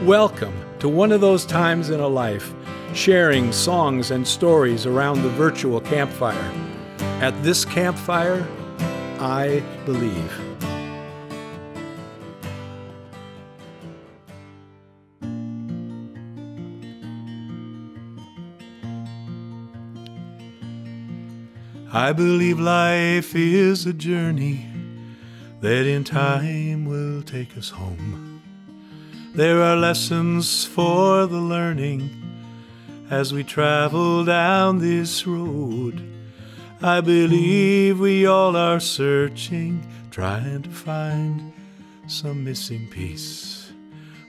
Welcome to one of those times in a life, sharing songs and stories around the virtual campfire. At this campfire, I believe. I believe life is a journey that in time will take us home. There are lessons for the learning as we travel down this road. I believe we all are searching, trying to find some missing piece.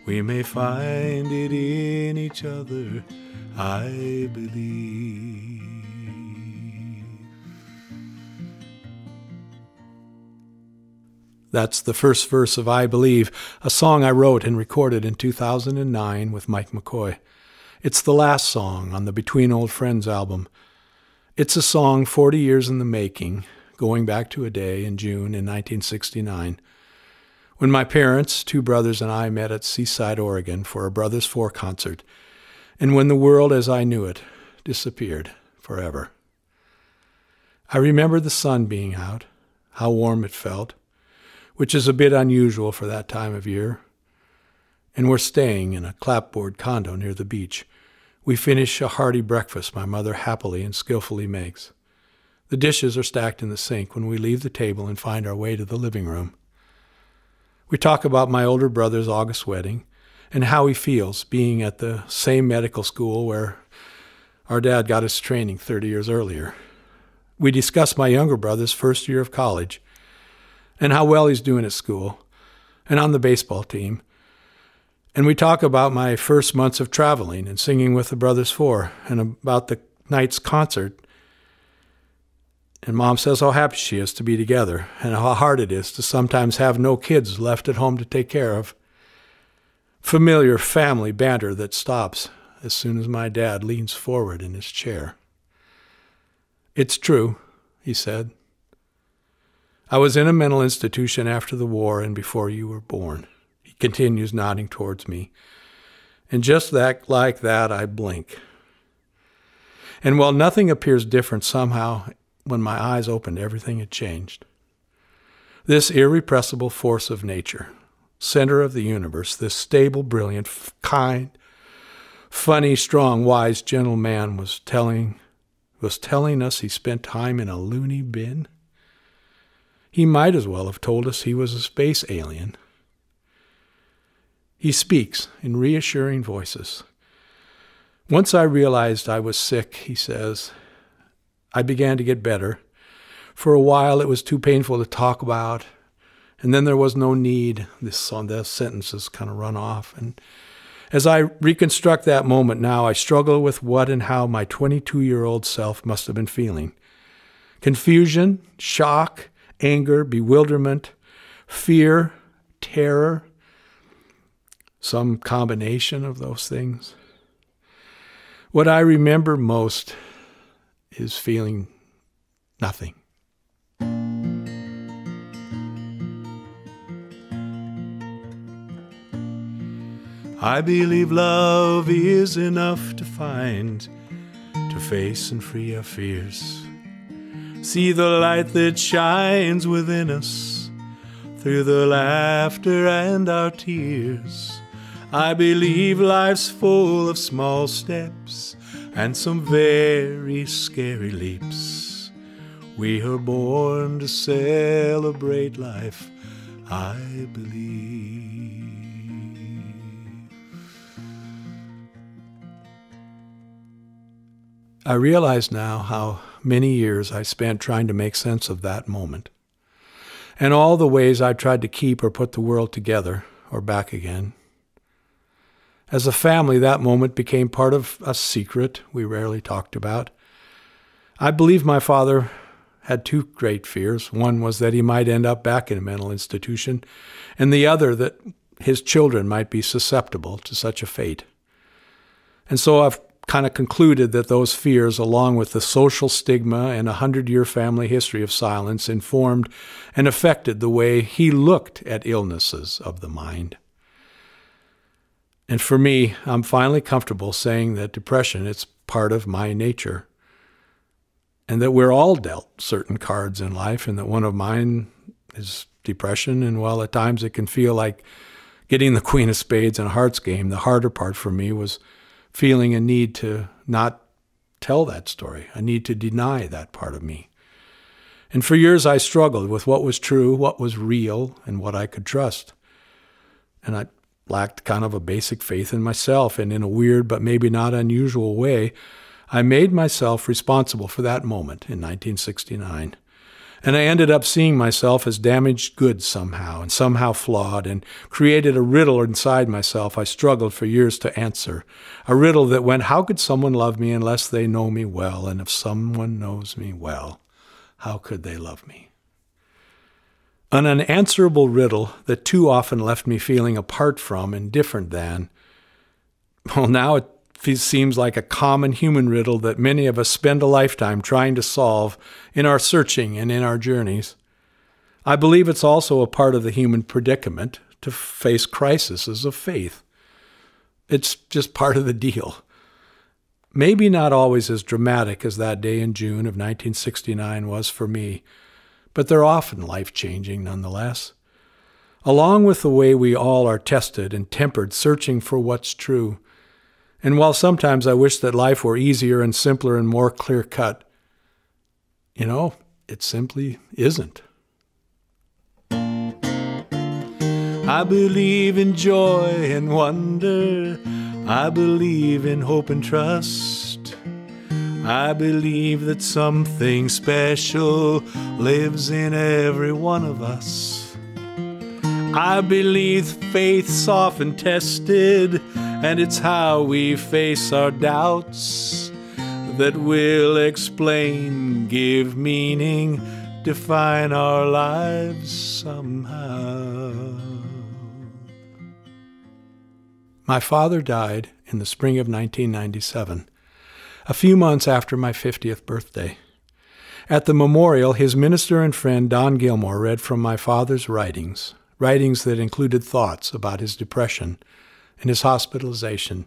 We may find it in each other, I believe. That's the first verse of I Believe, a song I wrote and recorded in 2009 with Mike McCoy. It's the last song on the Between Old Friends album. It's a song 40 years in the making, going back to a day in June in 1969, when my parents, two brothers, and I met at Seaside, Oregon for a Brothers Four concert, and when the world as I knew it disappeared forever. I remember the sun being out, how warm it felt, which is a bit unusual for that time of year. And we're staying in a clapboard condo near the beach. We finish a hearty breakfast my mother happily and skillfully makes. The dishes are stacked in the sink when we leave the table and find our way to the living room. We talk about my older brother's August wedding and how he feels being at the same medical school where our dad got his training 30 years earlier. We discuss my younger brother's first year of college and how well he's doing at school, and on the baseball team. And we talk about my first months of traveling and singing with the Brothers Four, and about the night's concert. And Mom says how happy she is to be together, and how hard it is to sometimes have no kids left at home to take care of. Familiar family banter that stops as soon as my dad leans forward in his chair. "It's true," he said. "I was in a mental institution after the war and before you were born." He continues, nodding towards me. And just like that, I blink. And while nothing appears different, somehow, when my eyes opened, everything had changed. This irrepressible force of nature, center of the universe, this stable, brilliant, kind, funny, strong, wise, gentle man was telling us he spent time in a loony bin. He might as well have told us he was a space alien. He speaks in reassuring voices. "Once I realized I was sick," he says, "I began to get better. For a while it was too painful to talk about, and then there was no need." The sentences kind of run off. And as I reconstruct that moment now, I struggle with what and how my 22-year-old self must have been feeling. Confusion, shock, anger, bewilderment, fear, terror, some combination of those things. What I remember most is feeling nothing. I believe love is enough to find, to face and free our fears. See the light that shines within us through the laughter and our tears. I believe life's full of small steps and some very scary leaps. We are born to celebrate life, I believe. I realize now how many years I spent trying to make sense of that moment, and all the ways I tried to keep or put the world together or back again. As a family, that moment became part of a secret we rarely talked about. I believe my father had two great fears. One was that he might end up back in a mental institution, and the other that his children might be susceptible to such a fate. And so I've kind of concluded that those fears, along with the social stigma and a 100-year family history of silence, informed and affected the way he looked at illnesses of the mind. And for me, I'm finally comfortable saying that depression, it's part of my nature. And that we're all dealt certain cards in life, and that one of mine is depression. And while at times it can feel like getting the Queen of Spades in a hearts game, the harder part for me was feeling a need to not tell that story, a need to deny that part of me. And for years I struggled with what was true, what was real, and what I could trust. And I lacked kind of a basic faith in myself, and in a weird but maybe not unusual way, I made myself responsible for that moment in 1969. And I ended up seeing myself as damaged goods somehow, and somehow flawed, and created a riddle inside myself I struggled for years to answer. A riddle that went, how could someone love me unless they know me well? And if someone knows me well, how could they love me? An unanswerable riddle that too often left me feeling apart from and different than. Well, now it seems like a common human riddle that many of us spend a lifetime trying to solve in our searching and in our journeys. I believe it's also a part of the human predicament to face crises of faith. It's just part of the deal. Maybe not always as dramatic as that day in June of 1969 was for me, but they're often life-changing nonetheless. Along with the way we all are tested and tempered searching for what's true. And while sometimes I wish that life were easier and simpler and more clear-cut, it simply isn't. I believe in joy and wonder. I believe in hope and trust. I believe that something special lives in every one of us. I believe faith's often tested, and it's how we face our doubts that will explain, give meaning, define our lives somehow. My father died in the spring of 1997, a few months after my 50th birthday. At the memorial, his minister and friend Don Gilmore read from my father's writings that included thoughts about his depression and his hospitalization.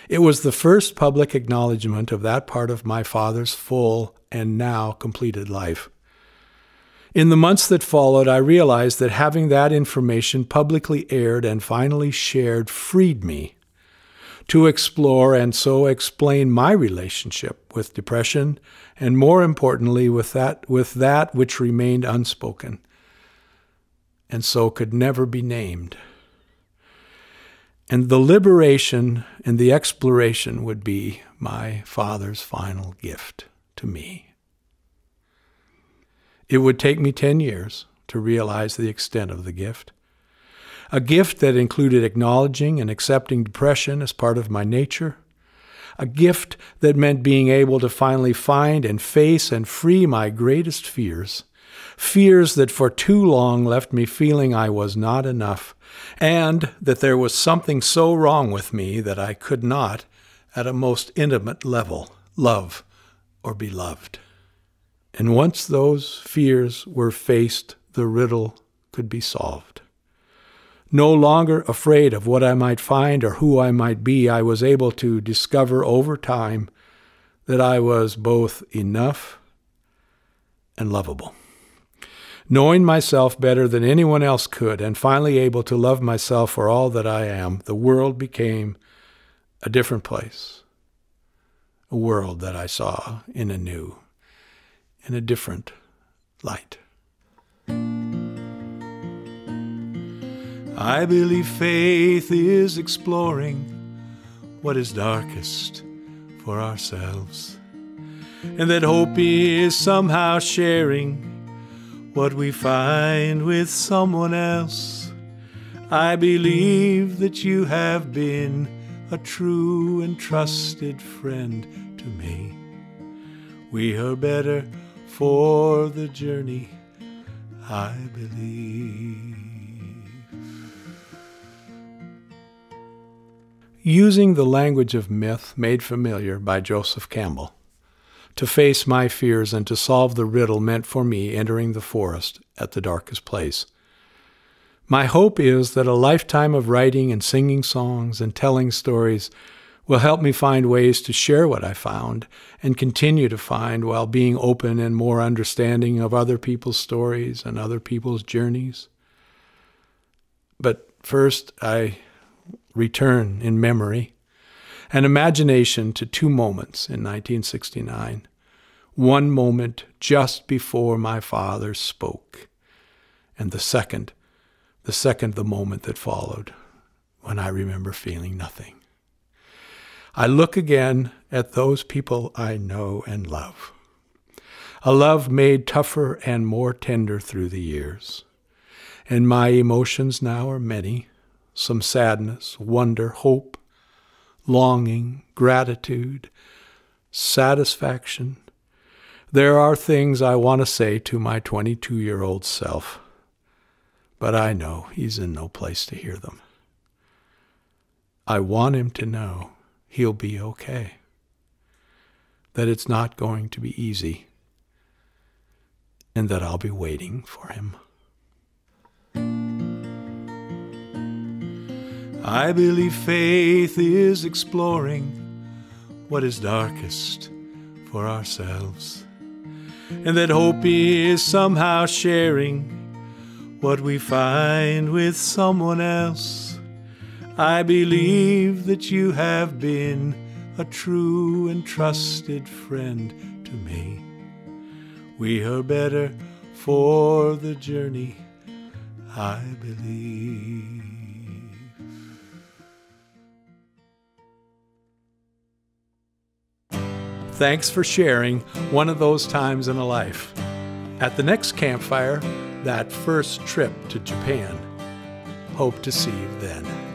It was the first public acknowledgement of that part of my father's full and now completed life. In the months that followed, I realized that having that information publicly aired and finally shared freed me to explore and so explain my relationship with depression, and more importantly, with that which remained unspoken, and so could never be named. And the liberation and the exploration would be my father's final gift to me. It would take me 10 years to realize the extent of the gift. A gift that included acknowledging and accepting depression as part of my nature. A gift that meant being able to finally find and face and free my greatest fears. Fears that for too long left me feeling I was not enough, and that there was something so wrong with me that I could not, at a most intimate level, love or be loved. And once those fears were faced, the riddle could be solved. No longer afraid of what I might find or who I might be, I was able to discover over time that I was both enough and lovable. Knowing myself better than anyone else could, and finally able to love myself for all that I am, the world became a different place. A world that I saw in a different light. I believe faith is exploring what is darkest for ourselves, and that hope is somehow sharing what we find with someone else. I believe that you have been a true and trusted friend to me. We are better for the journey, I believe. Using the language of myth made familiar by Joseph Campbell, to face my fears and to solve the riddle meant for me entering the forest at the darkest place. My hope is that a lifetime of writing and singing songs and telling stories will help me find ways to share what I found and continue to find while being open and more understanding of other people's stories and other people's journeys. But first, I return in memory and imagination to two moments in 1969. One moment just before my father spoke, and the second the moment that followed, when I remember feeling nothing. I look again at those people I know and love, a love made tougher and more tender through the years. And my emotions now are many, some sadness, wonder, hope, longing, gratitude, satisfaction. There are things I want to say to my 22-year-old self, but I know he's in no place to hear them. I want him to know he'll be okay, that it's not going to be easy, and that I'll be waiting for him. I believe faith is exploring what is darkest for ourselves, and that hope is somehow sharing what we find with someone else. I believe that you have been a true and trusted friend to me. We are better for the journey, I believe. Thanks for sharing one of those times in a life. At the next campfire, that first trip to Japan. Hope to see you then.